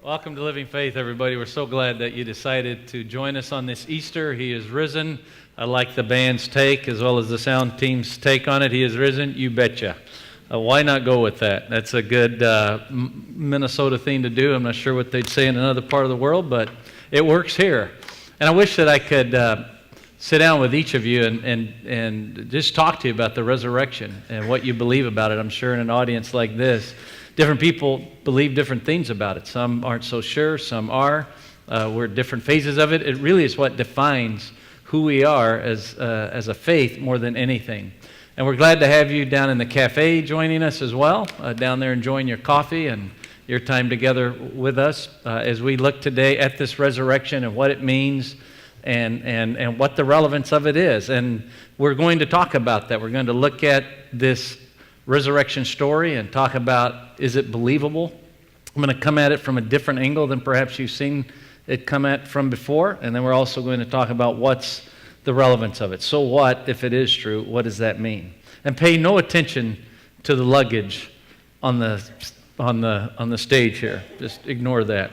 Welcome to Living Faith, everybody. We're so glad that you decided to join us on this Easter. He is risen. I like the band's take as well as the sound team's take on it. He is risen, you betcha. Why not go with that? That's a good Minnesota thing to do. I'm not sure what they'd say in another part of the world, but it works here. And I wish that I could sit down with each of you and just talk to you about the resurrection and what you believe about it. I'm sure in an audience like this, different people believe different things about it. Some aren't so sure, some are. We're at different phases of it. It really is what defines who we are as a faith more than anything. And we're glad to have you down in the cafe joining us as well, down there enjoying your coffee and your time together with us as we look today at this resurrection and what it means and what the relevance of it is. And we're going to talk about that. We're going to look at this resurrection story and talk about, is it believable? I'm going to come at it from a different angle than perhaps you've seen it come at from before. And then we're also going to talk about what's the relevance of it. So what, if it is true, what does that mean? And pay no attention to the luggage on the stage here. Just ignore that.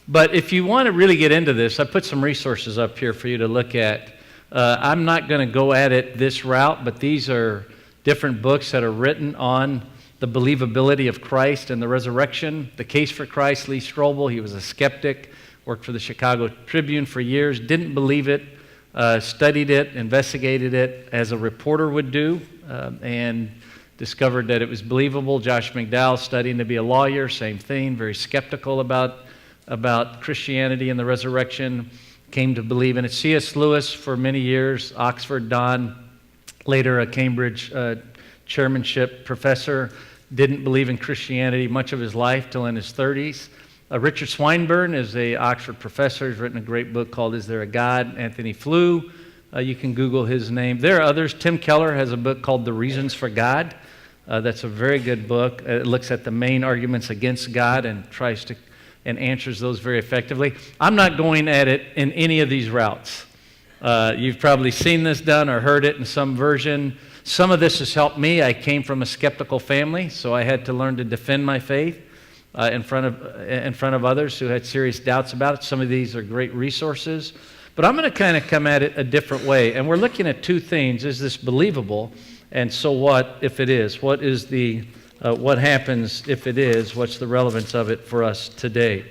But if you want to really get into this, I put some resources up here for you to look at. I'm not going to go at it this route, but these are different books that are written on the believability of Christ and the resurrection. The Case for Christ, Lee Strobel, he was a skeptic, worked for the Chicago Tribune for years, didn't believe it, studied it, investigated it as a reporter would do, and discovered that it was believable. Josh McDowell, studying to be a lawyer, same thing, very skeptical about Christianity and the resurrection, came to believe in it. C.S. Lewis, for many years, Oxford Don, later a Cambridge chairmanship professor, didn't believe in Christianity much of his life till in his 30s. Richard Swinburne is an Oxford professor. He's written a great book called Is There a God? Anthony Flew. You can Google his name. There are others. Tim Keller has a book called The Reasons for God. That's a very good book. It looks at the main arguments against God and tries to and answers those very effectively. I'm not going at it in any of these routes. You've probably seen this done or heard it in some version. Some of this has helped me. I came from a skeptical family, so I had to learn to defend my faith in front of others who had serious doubts about it. Some of these are great resources. But I'm going to kind of come at it a different way. And we're looking at two things. Is this believable? And so what if it is? What is what happens if it is? What's the relevance of it for us today?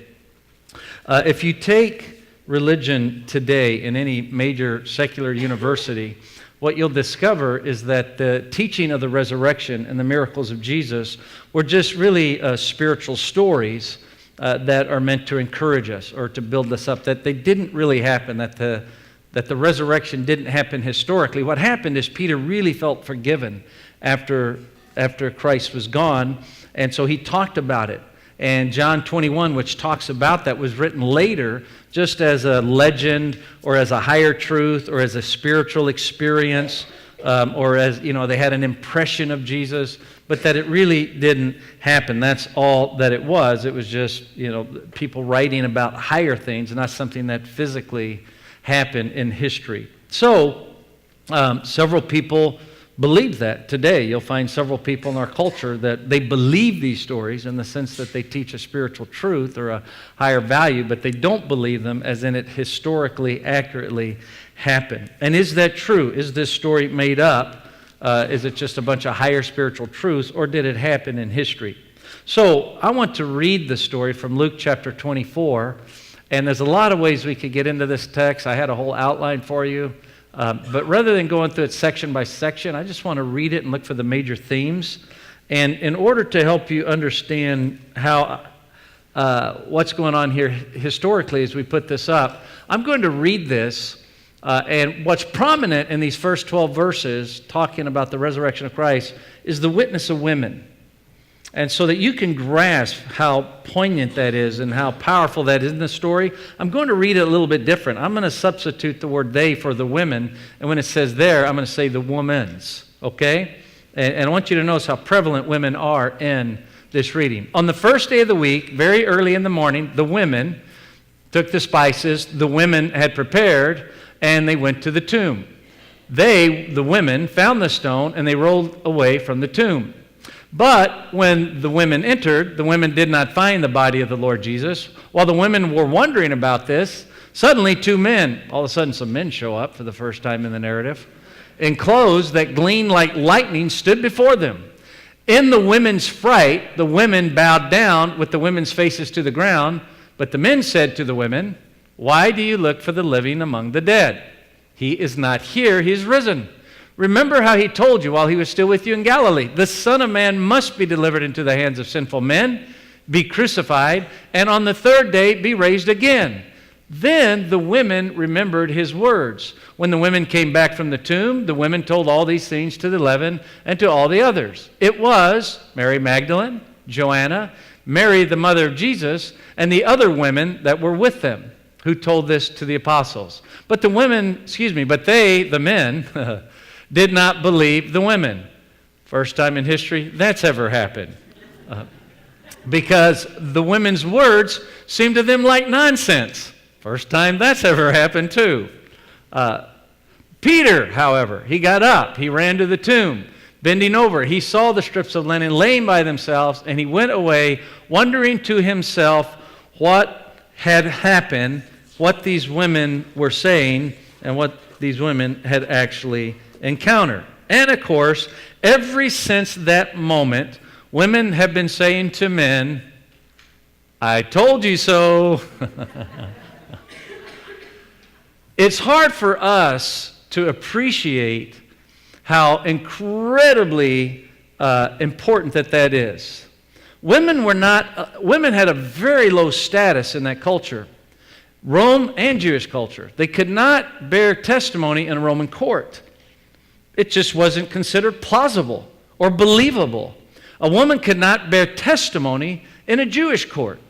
If you take religion today in any major secular university, what you'll discover is that the teaching of the resurrection and the miracles of Jesus were just really spiritual stories that are meant to encourage us or to build us up, that they didn't really happen, that the resurrection didn't happen historically. What happened is Peter really felt forgiven after Christ was gone, and so he talked about it. And John 21, which talks about that, was written later just as a legend or as a higher truth or as a spiritual experience or as, they had an impression of Jesus, but that it really didn't happen. That's all that it was. It was just, people writing about higher things, not something that physically happened in history. So, several people believe that today. You'll find several people in our culture that they believe these stories in the sense that they teach a spiritual truth or a higher value, but they don't believe them as in it historically, accurately happened. And is that true? Is this story made up? Is it just a bunch of higher spiritual truths, or did it happen in history? So I want to read the story from Luke chapter 24, and there's a lot of ways we could get into this text. I had a whole outline for you. But rather than going through it section by section, I just want to read it and look for the major themes. And in order to help you understand how what's going on here historically as we put this up, I'm going to read this. And what's prominent in these first 12 verses, talking about the resurrection of Christ, is the witness of women. And so that you can grasp how poignant that is and how powerful that is in the story, I'm going to read it a little bit different. I'm going to substitute the word they for the women. And when it says there, I'm going to say the womens. Okay? And I want you to notice how prevalent women are in this reading. On the first day of the week, very early in the morning, the women took the spices the women had prepared, and they went to the tomb. They, the women, found the stone, and they rolled away from the tomb. But when the women entered, the women did not find the body of the Lord Jesus. While the women were wondering about this, suddenly two men, all of a sudden some men show up for the first time in the narrative, in clothes that gleamed like lightning stood before them. In the women's fright, the women bowed down with the women's faces to the ground, but the men said to the women, "Why do you look for the living among the dead? He is not here, he is risen. Remember how he told you while he was still with you in Galilee, the Son of Man must be delivered into the hands of sinful men, be crucified, and on the third day be raised again." Then the women remembered his words. When the women came back from the tomb, the women told all these things to the 11 and to all the others. It was Mary Magdalene, Joanna, Mary the mother of Jesus, and the other women that were with them who told this to the apostles. But the men, did not believe the women. First time in history that's ever happened. Because the women's words seemed to them like nonsense. First time that's ever happened too. Peter, however, he got up, he ran to the tomb. Bending over, he saw the strips of linen laying by themselves, and he went away, wondering to himself what had happened, what these women were saying, and what these women had actually encountered. And of course, ever since that moment, women have been saying to men, "I told you so." It's hard for us to appreciate how incredibly important that is. Women had a very low status in that culture, Rome and Jewish culture. They could not bear testimony in a Roman court. It just wasn't considered plausible or believable. A woman could not bear testimony in a Jewish court.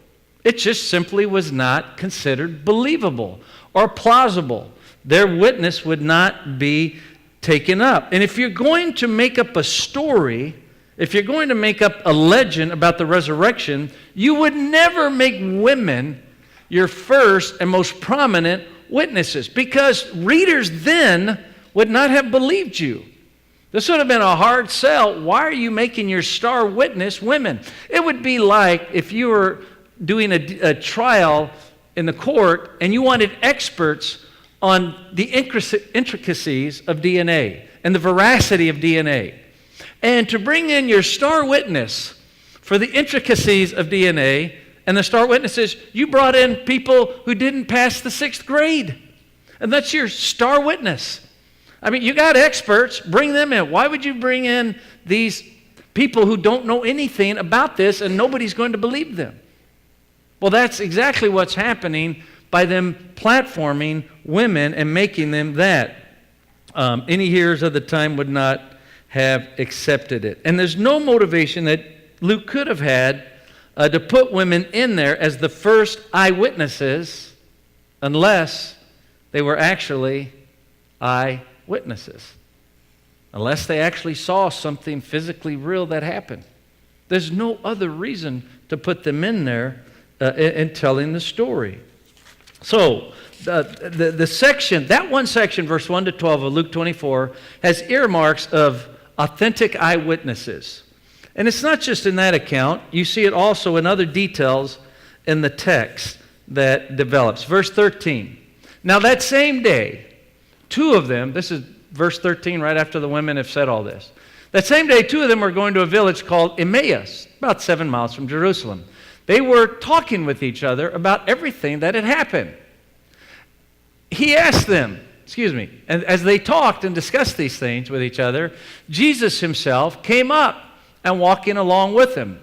It just simply was not considered believable or plausible. Their witness would not be taken up. And if you're going to make up a story, if you're going to make up a legend about the resurrection, you would never make women your first and most prominent witnesses, because readers then would not have believed you. This would have been a hard sell. Why are you making your star witness women? It would be like if you were doing a trial in the court and you wanted experts on the intricacies of DNA and the veracity of DNA. And to bring in your star witness for the intricacies of DNA, and the star witnesses, you brought in people who didn't pass the 6th grade. And that's your star witness. I mean, you got experts, bring them in. Why would you bring in these people who don't know anything about this and nobody's going to believe them? Well, that's exactly what's happening by them platforming women and making them that. Any hearers of the time would not have accepted it. And there's no motivation that Luke could have had to put women in there as the first eyewitnesses unless they were actually eyewitnesses. Unless they actually saw something physically real that happened. There's no other reason to put them in there in telling the story. So, the section, that one section, verse 1 to 12 of Luke 24, has earmarks of authentic eyewitnesses. And it's not just in that account. You see it also in other details in the text that develops. Verse 13. Now that same day, two of them, this is verse 13, right after the women have said all this. That same day, two of them were going to a village called Emmaus, about 7 miles from Jerusalem. They were talking with each other about everything that had happened. He asked them, and as they talked and discussed these things with each other, Jesus himself came up and walking along with them.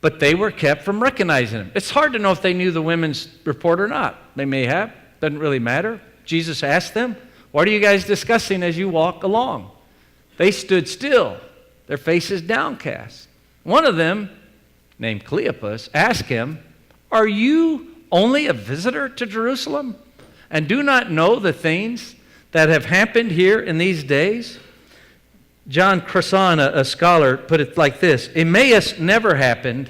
But they were kept from recognizing him. It's hard to know if they knew the women's report or not. They may have. Doesn't really matter. Jesus asked them, "What are you guys discussing as you walk along?" They stood still, their faces downcast. One of them, named Cleopas, asked him, "Are you only a visitor to Jerusalem and do not know the things that have happened here in these days?" John Crossan, a scholar, put it like this: Emmaus never happened,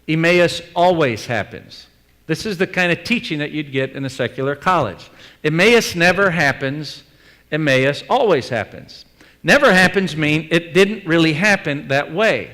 Emmaus always happens. This is the kind of teaching that you'd get in a secular college. Emmaus never happens, Emmaus always happens. Never happens mean it didn't really happen that way.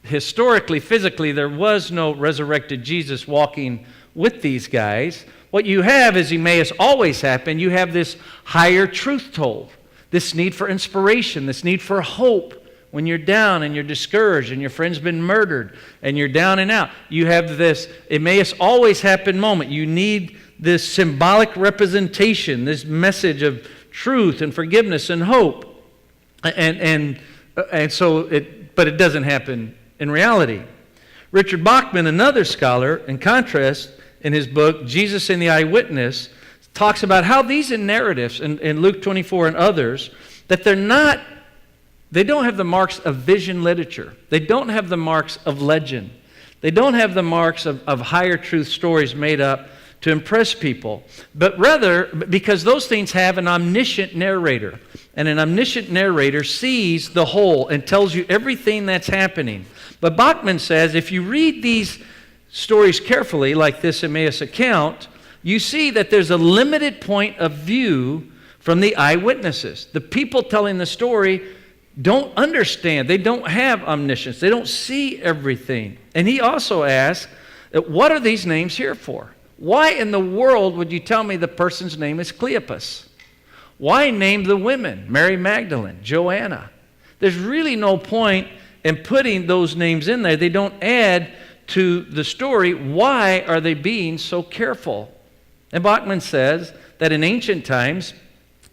historically, physically, there was no resurrected Jesus walking with these guys. What you have, as Emmaus always happened, you have this higher truth told, this need for inspiration, this need for hope. When you're down and you're discouraged and your friend's been murdered and you're down and out, you have this Emmaus always happen moment. You need this symbolic representation, this message of truth and forgiveness and hope. But it doesn't happen in reality. Richard Bachman, another scholar, in contrast, in his book, Jesus and the Eyewitness, talks about how these narratives in Luke 24 and others, that they don't have the marks of vision literature. They don't have the marks of legend. They don't have the marks of higher truth stories made up to impress people, but rather because those things have an omniscient narrator. And an omniscient narrator sees the whole and tells you everything that's happening. But Bachman says if you read these stories carefully, like this Emmaus account, you see that there's a limited point of view from the eyewitnesses. The people telling the story don't understand. They don't have omniscience. They don't see everything. And he also asks, what are these names here for? Why in the world would you tell me the person's name is Cleopas? Why name the women, Mary Magdalene, Joanna? There's really no point in putting those names in there. They don't add to the story. Why are they being so careful? And Bachman says that in ancient times,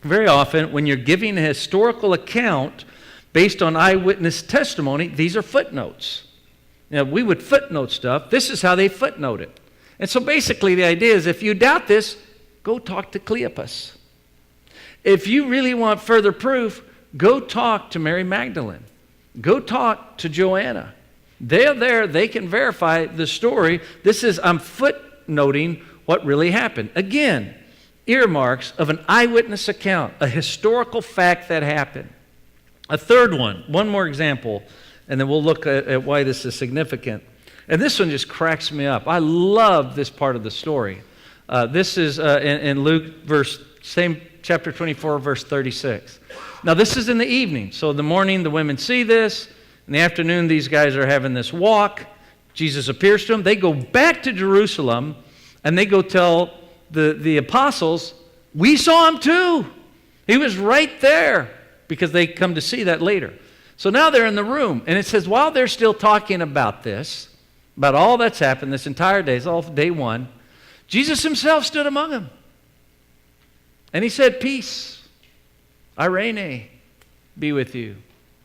very often when you're giving a historical account based on eyewitness testimony, these are footnotes. Now, we would footnote stuff. This is how they footnote it. And so basically the idea is if you doubt this, go talk to Cleopas. If you really want further proof, go talk to Mary Magdalene. Go talk to Joanna. They're there. They can verify the story. I'm footnoting what really happened. Again, earmarks of an eyewitness account, a historical fact that happened. A third one more example, and then we'll look at why this is significant. And this one just cracks me up. I love this part of the story. This is in Luke, same chapter 24, verse 36. Now this is in the evening. So in the morning, the women see this. In the afternoon, these guys are having this walk. Jesus appears to them. They go back to Jerusalem, and they go tell the apostles, we saw him too. He was right there, because they come to see that later. So now they're in the room, and it says while they're still talking about this, about all that's happened this entire day, it's all day one, Jesus himself stood among them. And he said, peace, Irene, be with you.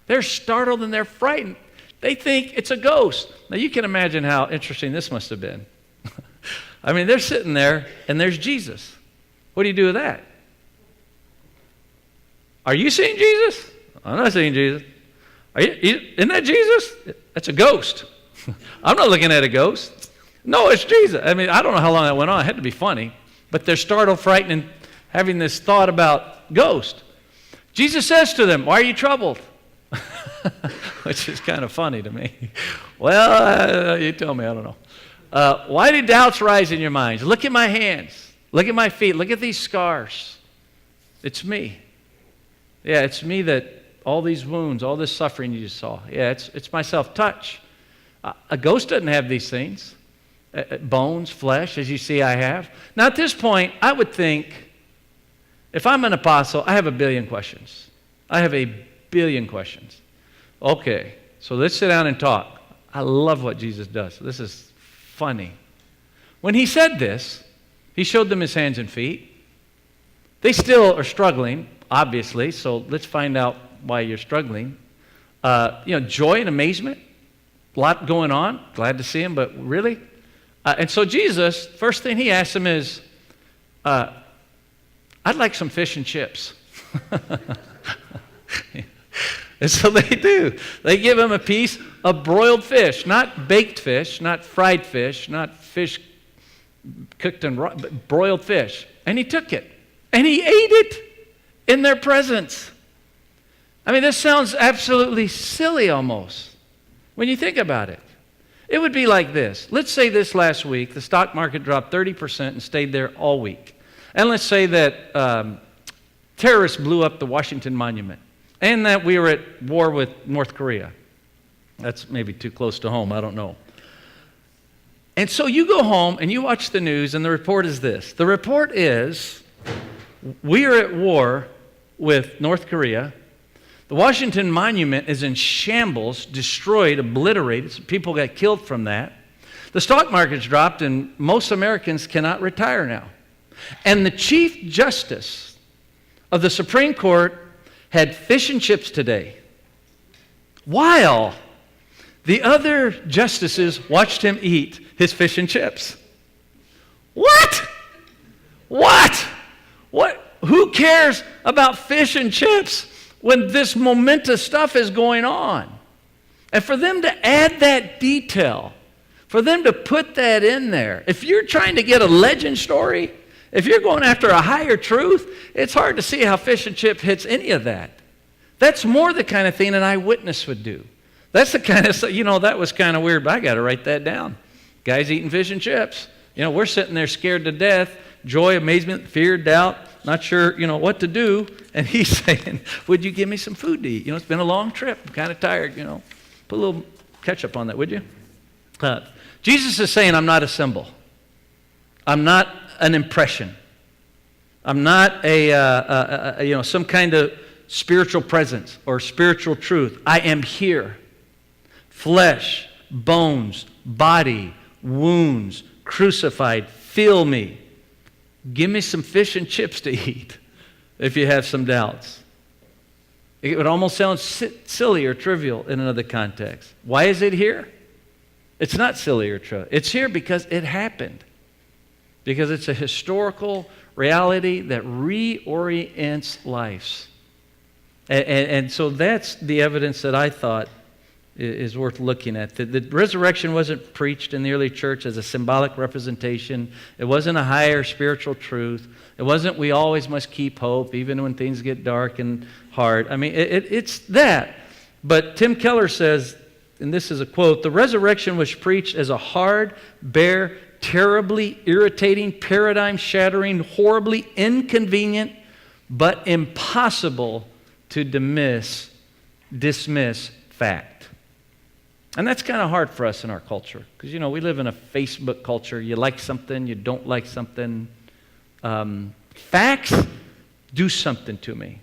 They're startled and they're frightened. They think it's a ghost. Now you can imagine how interesting this must have been. I mean, they're sitting there and there's Jesus. What do you do with that? Are you seeing Jesus? I'm not seeing Jesus. Isn't that Jesus? That's a ghost. I'm not looking at a ghost. No, it's Jesus. I mean, I don't know how long that went on. It had to be funny. But they're startled, frightened, and having this thought about ghost. Jesus says to them, why are you troubled? Which is kind of funny to me. Well, you tell me, I don't know. Why do doubts rise in your minds? Look at my hands. Look at my feet. Look at these scars. It's me. Yeah, it's me that all these wounds, all this suffering you just saw. Yeah, it's myself. Touch. A ghost doesn't have these things. Bones, flesh, as you see I have. Now at this point, I would think, if I'm an apostle, I have a billion questions. I have a billion questions. Okay, so let's sit down and talk. I love what Jesus does. This is funny. When he said this, he showed them his hands and feet. They still are struggling, obviously, so let's find out why you're struggling. Joy and amazement, a lot going on. Glad to see him, but really? And so Jesus, first thing he asks them is, I'd like some fish and chips. And so they do. They give him a piece of broiled fish, not baked fish, not fried fish, not fish cooked and raw, but broiled fish. And he took it. And he ate it in their presence. I mean, this sounds absolutely silly almost when you think about it. It would be like this. Let's say this last week, the stock market dropped 30% and stayed there all week. And let's say that terrorists blew up the Washington Monument and that we were at war with North Korea. That's maybe too close to home. I don't know. And so you go home and you watch the news, and the report is this. The report is, we are at war with North Korea. The Washington Monument is in shambles, destroyed, obliterated. People got killed from that. The stock market's dropped, and most Americans cannot retire now. And the Chief Justice of the Supreme Court had fish and chips today, while the other justices watched him eat his fish and chips. What? What? Who cares about fish and chips when this momentous stuff is going on? And for them to add that detail, for them to put that in there, if you're trying to get a legend story, if you're going after a higher truth, it's hard to see how fish and chip hits any of that. That's more the kind of thing an eyewitness would do. That's the kind of, that was kind of weird, but I got to write that down. Guys eating fish and chips. We're sitting there scared to death, joy, amazement, fear, doubt, not sure, what to do. And he's saying, would you give me some food to eat? It's been a long trip. I'm kind of tired, Put a little ketchup on that, would you? Jesus is saying, I'm not a symbol. I'm not an impression. I'm not some kind of spiritual presence or spiritual truth. I am here. Flesh, bones, body, wounds, crucified, feel me. Give me some fish and chips to eat if you have some doubts. It would almost sound silly or trivial in another context. Why is it here? It's not silly or trivial. It's here because it happened. Because it's a historical reality that reorients lives. And so that's the evidence that I thought is worth looking at. The resurrection wasn't preached in the early church as a symbolic representation. It wasn't a higher spiritual truth. It wasn't we always must keep hope even when things get dark and hard. I mean, it's that. But Tim Keller says, and this is a quote, the resurrection was preached as a hard, bare, terribly irritating, paradigm-shattering, horribly inconvenient, but impossible to dismiss fact. And that's kind of hard for us in our culture because, we live in a Facebook culture. You like something, you don't like something. Facts do something to me.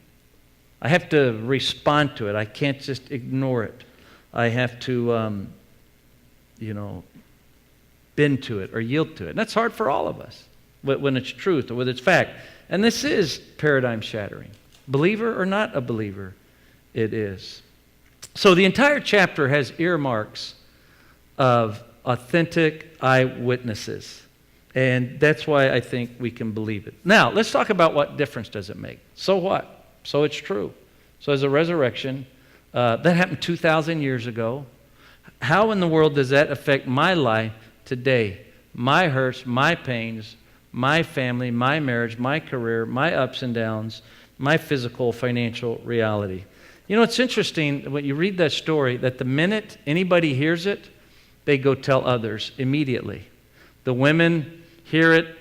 I have to respond to it. I can't just ignore it. I have to, bend to it or yield to it. And that's hard for all of us when it's truth or whether it's fact. And this is paradigm shattering. Believer or not a believer, it is. So the entire chapter has earmarks of authentic eyewitnesses. And that's why I think we can believe it. Now, let's talk about what difference does it make. So what? So it's true. So as a resurrection, that happened 2,000 years ago. How in the world does that affect my life today? My hurts, my pains, my family, my marriage, my career, my ups and downs, my physical, financial reality. It's interesting when you read that story that the minute anybody hears it, they go tell others immediately. The women hear it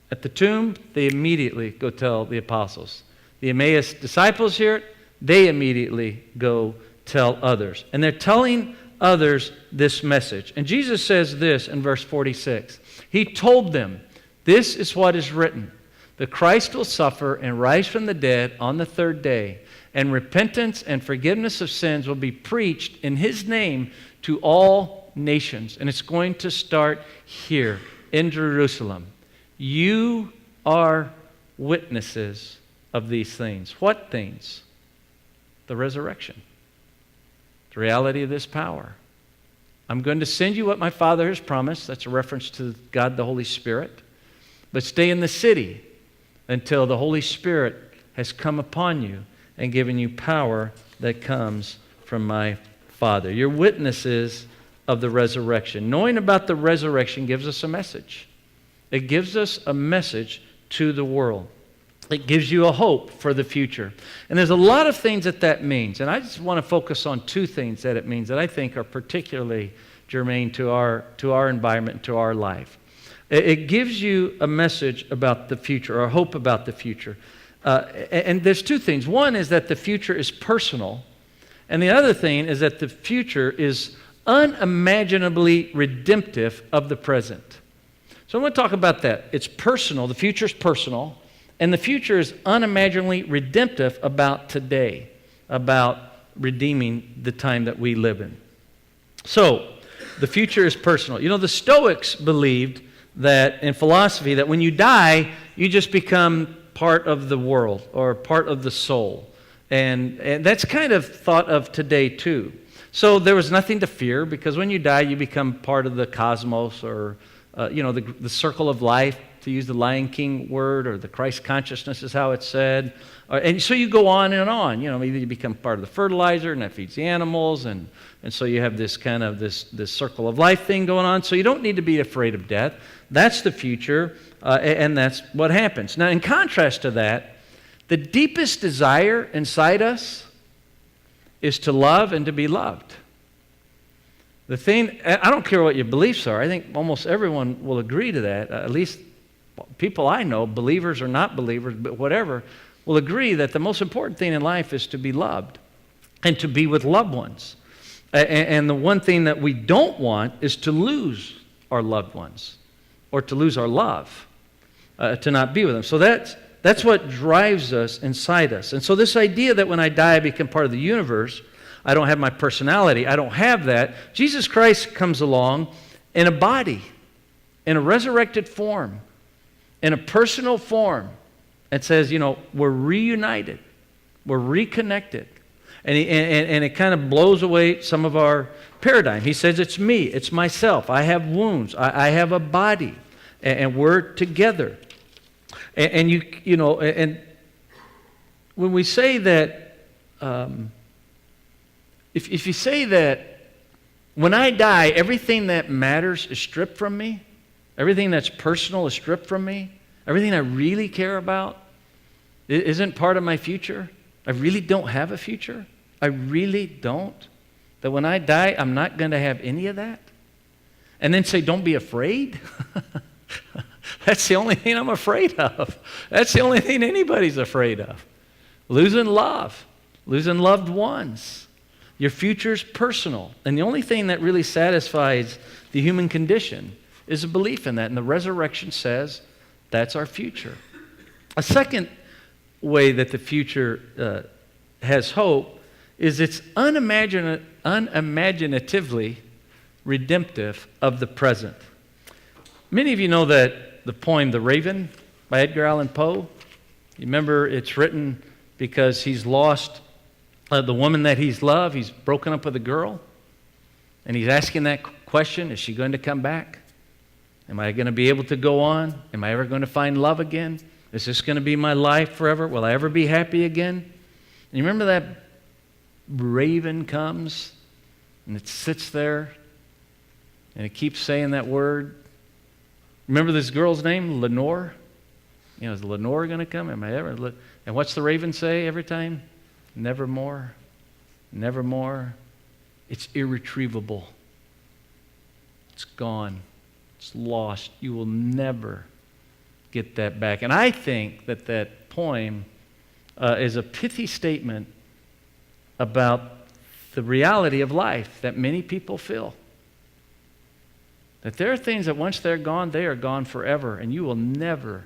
at the tomb, they immediately go tell the apostles. The Emmaus disciples hear it, they immediately go tell others. And they're telling others this message. And Jesus says this in verse 46. He told them, this is what is written. The Christ will suffer and rise from the dead on the third day, and repentance and forgiveness of sins will be preached in His name to all nations. And it's going to start here in Jerusalem. You are witnesses of these things. What things? The resurrection. The reality of this power. I'm going to send you what my Father has promised. That's a reference to God the Holy Spirit. But stay in the city until the Holy Spirit has come upon you and given you power that comes from my Father. You're witnesses of the resurrection. Knowing about the resurrection gives us a message. It gives us a message to the world. It gives you a hope for the future. And there's a lot of things that means. And I just want to focus on two things that it means that I think are particularly germane to our environment, to our life. It gives you a message about the future, or a hope about the future. And there's two things. One is that the future is personal, And the other thing is that the future is unimaginably redemptive of the present. So I'm going to talk about that. It's personal. The future is personal. And the future is unimaginably redemptive about today, about redeeming the time that we live in. So, the future is personal. You know, the Stoics believed that in philosophy that when you die, you just become part of the world or part of the soul. And that's kind of thought of today too. So there was nothing to fear because when you die, you become part of the cosmos or, the circle of life, to use the Lion King word, or the Christ consciousness is how it's said. And so you go on and on. You know, maybe you become part of the fertilizer and that feeds the animals. And so you have this kind of this circle of life thing going on. So you don't need to be afraid of death. That's the future, and that's what happens. Now, in contrast to that, the deepest desire inside us is to love and to be loved. The thing, I don't care what your beliefs are. I think almost everyone will agree to that. At least people I know, believers or not believers, but whatever, will agree that the most important thing in life is to be loved and to be with loved ones. And the one thing that we don't want is to lose our loved ones or to lose our love, to not be with them. So that's what drives us inside us. And so this idea that when I die, I become part of the universe, I don't have my personality, I don't have that. Jesus Christ comes along in a body, in a resurrected form, in a personal form, and says, we're reunited, we're reconnected. And it kind of blows away some of our paradigm. He says, it's me, it's myself. I have wounds, I have a body, and we're together. And when we say that, if you say that when I die, everything that matters is stripped from me, everything that's personal is stripped from me, everything I really care about isn't part of my future, I really don't have a future, I really don't, that when I die, I'm not going to have any of that, and then say, don't be afraid. That's the only thing I'm afraid of. That's the only thing anybody's afraid of. Losing love, losing loved ones. Your future's personal. And the only thing that really satisfies the human condition is a belief in that. And the resurrection says that's our future. A second way that the future has hope is it's unimaginatively redemptive of the present. Many of you know that the poem The Raven by Edgar Allan Poe. You remember it's written because he's lost the woman that he's loved. He's broken up with a girl. And he's asking that question, is she going to come back? Am I going to be able to go on? Am I ever going to find love again? Is this going to be my life forever? Will I ever be happy again? And you remember that raven comes and it sits there and it keeps saying that word. Remember this girl's name, Lenore? Is Lenore going to come? Am I ever? And what's the raven say every time? Nevermore, nevermore. It's irretrievable. It's gone. It's lost. You will never get that back. And I think that poem is a pithy statement about the reality of life that many people feel. That there are things that once they're gone, they are gone forever, and you will never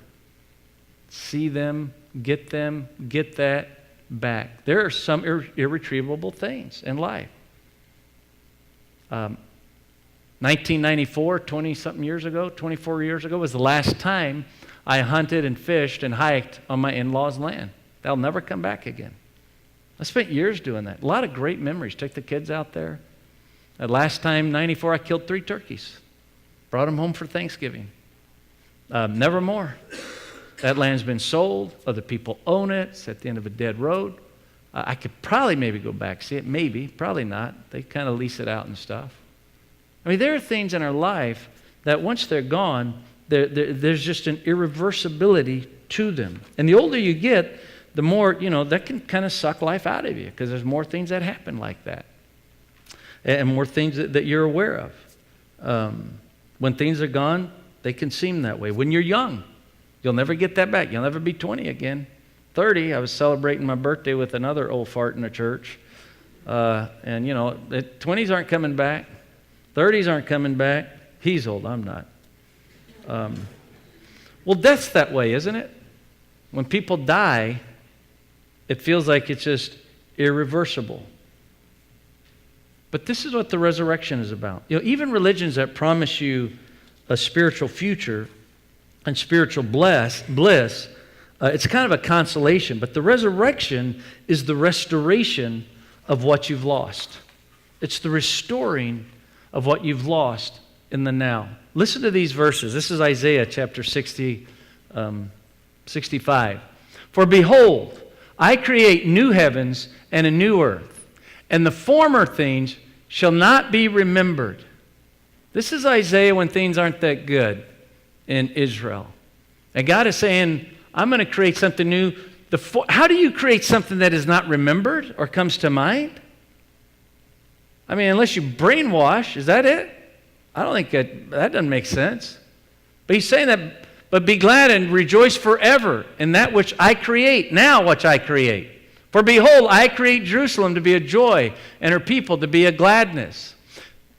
see them, get that back. There are some irretrievable things in life. 1994, 20-something years ago, 24 years ago, was the last time I hunted and fished and hiked on my in-laws' land. That'll never come back again. I spent years doing that. A lot of great memories. Took the kids out there. That last time, 94, I killed 3 turkeys. Brought them home for Thanksgiving. Never more. That land's been sold. Other people own it. It's at the end of a dead road. I could probably maybe go back, see it. Maybe. Probably not. They kind of lease it out and stuff. I mean, there are things in our life that once they're gone, there's just an irreversibility to them. And the older you get, the more, that can kind of suck life out of you because there's more things that happen like that. And more things that you're aware of. When things are gone, they can seem that way. When you're young, you'll never get that back. You'll never be 20 again. 30, I was celebrating my birthday with another old fart in the church. And, the 20s aren't coming back. 30s aren't coming back. He's old, I'm not. Well, death's that way, isn't it? When people die, it feels like it's just irreversible. But this is what the resurrection is about. Even religions that promise you a spiritual future and spiritual bliss, it's kind of a consolation. But the resurrection is the restoration of what you've lost. It's the restoring of what you've lost in the now. Listen to these verses. This is Isaiah chapter 65. For behold, I create new heavens and a new earth, and the former things shall not be remembered. This is Isaiah when things aren't that good in Israel. And God is saying, I'm going to create something new. How do you create something that is not remembered or comes to mind? I mean, unless you brainwash, is that it? I don't think that doesn't make sense. But he's saying that, but be glad and rejoice forever in that which I create, now which I create. For behold, I create Jerusalem to be a joy and her people to be a gladness.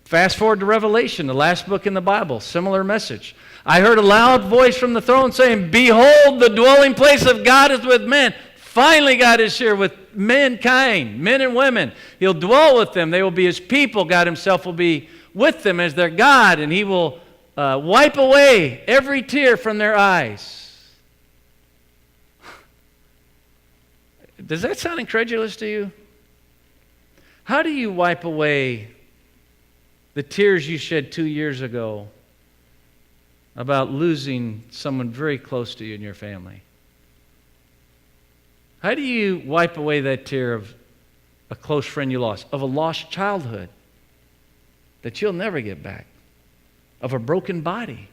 Fast forward to Revelation, the last book in the Bible, similar message. I heard a loud voice from the throne saying, behold, the dwelling place of God is with men. Finally, God is here with mankind, men and women. He'll dwell with them. They will be His people. God Himself will be with them as their God, and He will wipe away every tear from their eyes. Does that sound incredulous to you? How do you wipe away the tears you shed 2 years ago about losing someone very close to you in your family? How do you wipe away that tear of a close friend you lost, of a lost childhood that you'll never get back, of a broken body?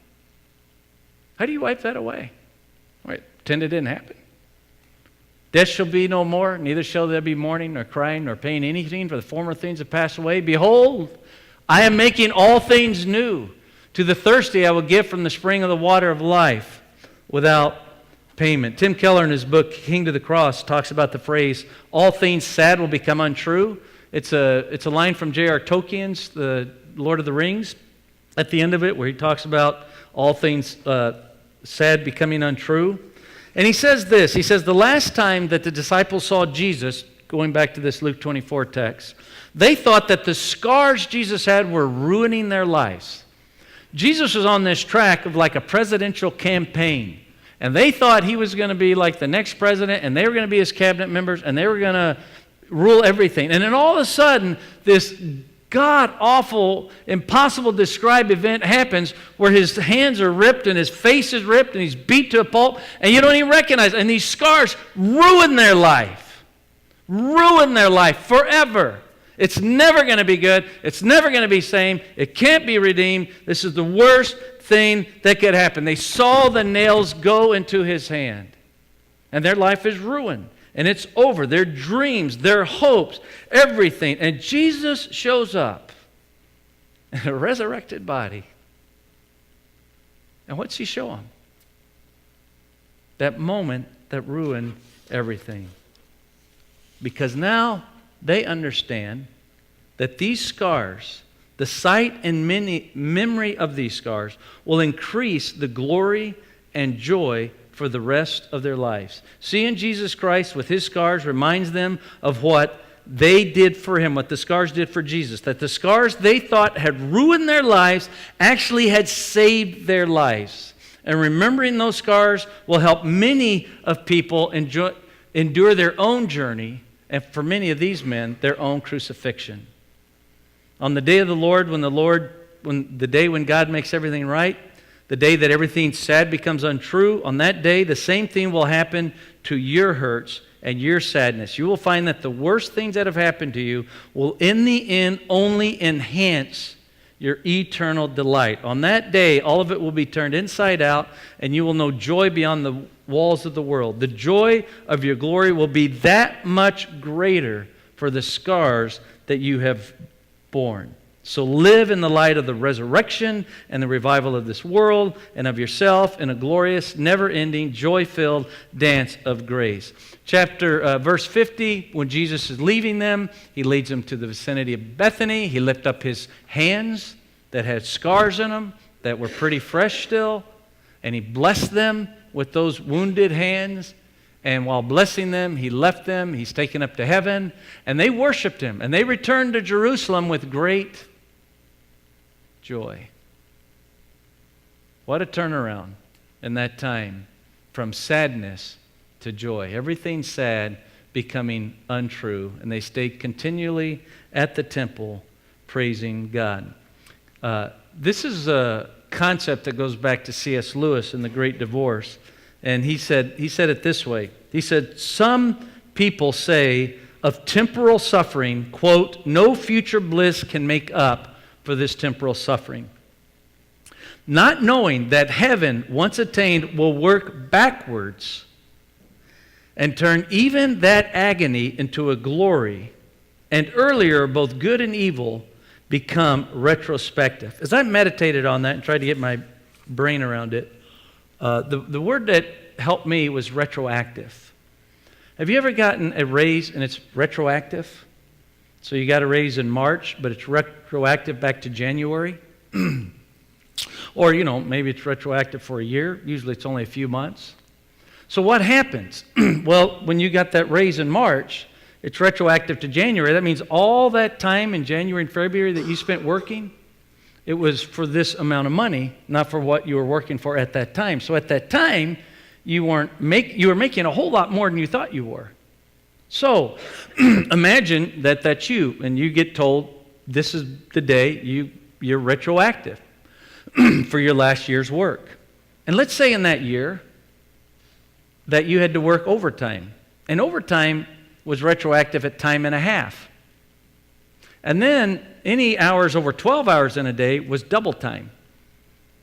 How do you wipe that away? Right, pretend it didn't happen. Death shall be no more, neither shall there be mourning, nor crying, nor pain, anything, for the former things have passed away. Behold, I am making all things new. To the thirsty I will give from the spring of the water of life without payment. Tim Keller in his book, King to the Cross, talks about the phrase, all things sad will become untrue. It's a line from J.R. Tolkien's The Lord of the Rings at the end of it, where he talks about all things sad becoming untrue. And he says this, he says, the last time that the disciples saw Jesus, going back to this Luke 24 text, they thought that the scars Jesus had were ruining their lives. Jesus was on this track of like a presidential campaign. And they thought he was going to be like the next president, and they were going to be his cabinet members, and they were going to rule everything. And then all of a sudden, this god-awful, impossible to describe event happens where his hands are ripped and his face is ripped and he's beat to a pulp, and you don't even recognize it. And these scars ruin their life. Ruin their life forever. It's never going to be good. It's never going to be same. It can't be redeemed. This is the worst thing that could happen. They saw the nails go into his hand, and their life is ruined, and it's over. Their dreams, their hopes, everything. And Jesus shows up in a resurrected body. And what's he show them? That moment that ruined everything. Because now they understand that these scars, the sight and memory of these scars, will increase the glory and joy for the rest of their lives. Seeing Jesus Christ with his scars reminds them of what they did for him, what the scars did for Jesus. That the scars they thought had ruined their lives actually had saved their lives. And remembering those scars will help many of people endure their own journey, and for many of these men, their own crucifixion. On the day of the Lord, when the day when God makes everything right, the day that everything sad becomes untrue, on that day, the same thing will happen to your hurts and your sadness. You will find that the worst things that have happened to you will, in the end, only enhance your eternal delight. On that day, all of it will be turned inside out, and you will know joy beyond the walls of the world. The joy of your glory will be that much greater for the scars that you have borne. So live in the light of the resurrection and the revival of this world and of yourself in a glorious, never-ending, joy-filled dance of grace. Verse 50, when Jesus is leaving them, he leads them to the vicinity of Bethany. He lifted up his hands that had scars in them that were pretty fresh still, and he blessed them with those wounded hands. And while blessing them, he left them. He's taken up to heaven, and they worshiped him, and they returned to Jerusalem with great joy. What a turnaround in that time from sadness to joy. Everything sad becoming untrue, and they stayed continually at the temple praising God. This is a concept that goes back to C.S. Lewis in The Great Divorce, and he said it this way. He said, some people say of temporal suffering, quote, no future bliss can make up for this temporal suffering. Not knowing that heaven, once attained, will work backwards and turn even that agony into a glory, and earlier both good and evil become retrospective. As I meditated on that and tried to get my brain around it, the word that helped me was retroactive. Have you ever gotten a raise and it's retroactive? So you got a raise in March, but it's retroactive back to January. Or, maybe it's retroactive for a year. Usually it's only a few months. So what happens? Well, when you got that raise in March, it's retroactive to January. That means all that time in January and February that you spent working, it was for this amount of money, not for what you were working for at that time. So at that time, you were making a whole lot more than you thought you were. So imagine that that's you, and you get told this is the day you're retroactive for your last year's work. And let's say in that year that you had to work overtime. And overtime was retroactive at time and a half. And then any hours over 12 hours in a day was double time.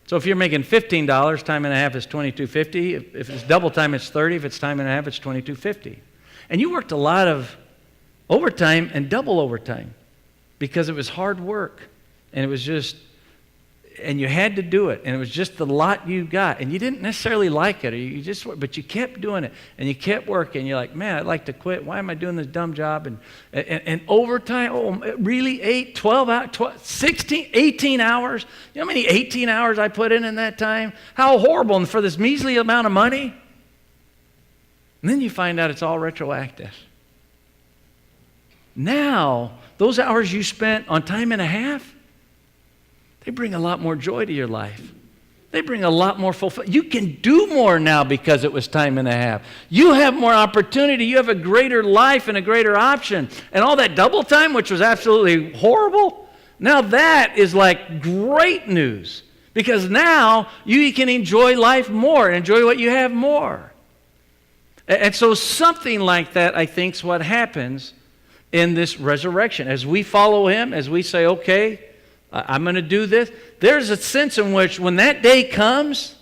So if you're making $15, time and a half is $22.50. If it's double time, it's $30. If it's time and a half, it's $22.50. And you worked a lot of overtime and double overtime because it was hard work. And it was just, and you had to do it. And it was just the lot you got. And you didn't necessarily like it, but you kept doing it. And you kept working. You're like, man, I'd like to quit. Why am I doing this dumb job? And overtime, really 8, 12 hours, 16, 18 hours? You know how many 18 hours I put in that time? How horrible. And for this measly amount of money? And then you find out it's all retroactive. Now, those hours you spent on time and a half, they bring a lot more joy to your life. They bring a lot more fulfillment. You can do more now because it was time and a half. You have more opportunity. You have a greater life and a greater option. And all that double time, which was absolutely horrible, now that is like great news because now you can enjoy life more and enjoy what you have more. And so something like that, I think, is what happens in this resurrection. As we follow him, as we say, okay, I'm going to do this, there's a sense in which when that day comes,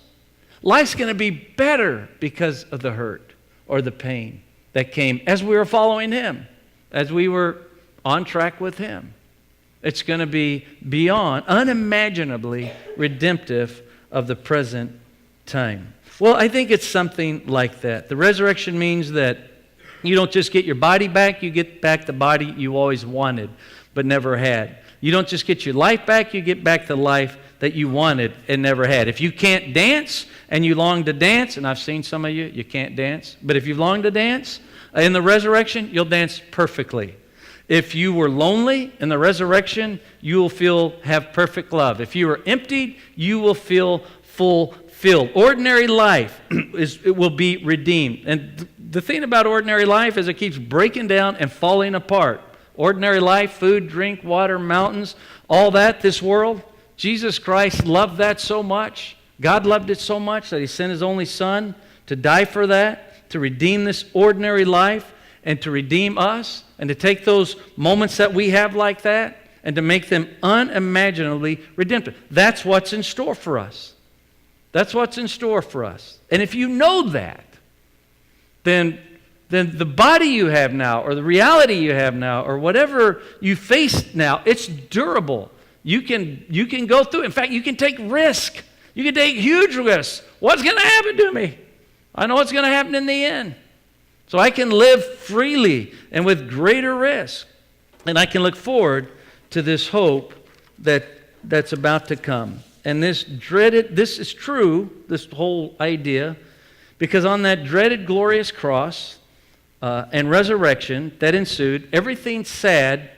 life's going to be better because of the hurt or the pain that came as we were following him, as we were on track with him. It's going to be beyond, unimaginably redemptive of the present time. Well, I think it's something like that. The resurrection means that you don't just get your body back, you get back the body you always wanted but never had. You don't just get your life back, you get back the life that you wanted and never had. If you can't dance and you long to dance, and I've seen some of you can't dance, but if you long to dance, in the resurrection, you'll dance perfectly. If you were lonely in the resurrection, you will have perfect love. If you were emptied, you will feel fulfilled. Ordinary life it will be redeemed. And the thing about ordinary life is it keeps breaking down and falling apart. Ordinary life, food, drink, water, mountains, all that, this world. Jesus Christ loved that so much. God loved it so much that he sent his only son to die for that, to redeem this ordinary life, and to redeem us, and to take those moments that we have like that, and to make them unimaginably redemptive. That's what's in store for us. That's what's in store for us. And if you know that, then the body you have now, or the reality you have now, or whatever you face now, it's durable. You can go through. In fact, you can take risk. You can take huge risks. What's going to happen to me? I know what's going to happen in the end. So I can live freely and with greater risk. And I can look forward to this hope that's about to come. And this is true, this whole idea, because on that dreaded glorious cross and resurrection that ensued, everything sad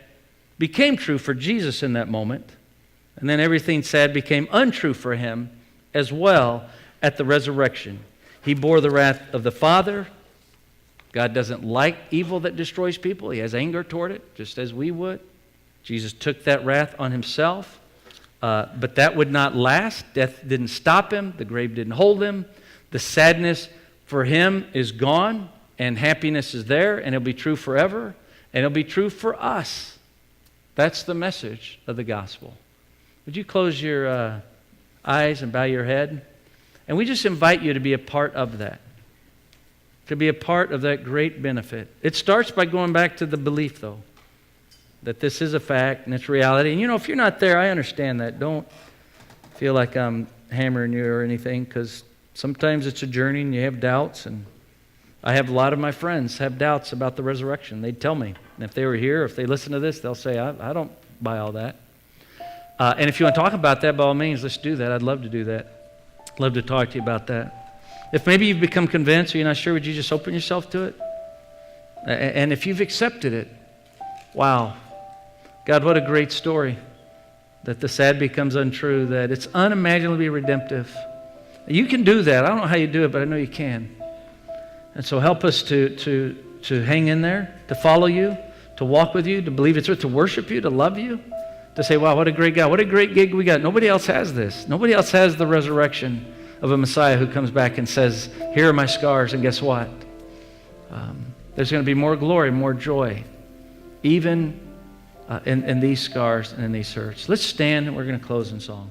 became true for Jesus in that moment. And then everything sad became untrue for him as well at the resurrection. He bore the wrath of the Father. God doesn't like evil that destroys people. He has anger toward it, just as we would. Jesus took that wrath on himself. But that would not last. Death didn't stop him. The grave didn't hold him. The sadness for him is gone, and happiness is there, and it'll be true forever, and it'll be true for us. That's the message of the gospel. Would you close your eyes and bow your head? And we just invite you to be a part of that, to be a part of that great benefit. It starts by going back to the belief, though, that this is a fact and it's reality. And if you're not there, I understand that. Don't feel like I'm hammering you or anything, because sometimes it's a journey and you have doubts. And I have a lot of my friends have doubts about the resurrection. They'd tell me. And if they were here, if they listen to this, they'll say, I don't buy all that. And if you want to talk about that, by all means, let's do that. I'd love to do that. I'd love to talk to you about that. If maybe you've become convinced or you're not sure, would you just open yourself to it? And if you've accepted it, wow. God, what a great story. That the sad becomes untrue, that it's unimaginably redemptive. You can do that. I don't know how you do it, but I know you can. And so help us to hang in there, to follow you, to walk with you, to believe it's truth, to worship you, to love you, to say, wow, what a great God, what a great gig we got. Nobody else has this. Nobody else has the resurrection of a Messiah who comes back and says, here are my scars, and guess what? There's going to be more glory, more joy, even in these scars and in these hurts. Let's stand, and we're going to close in song.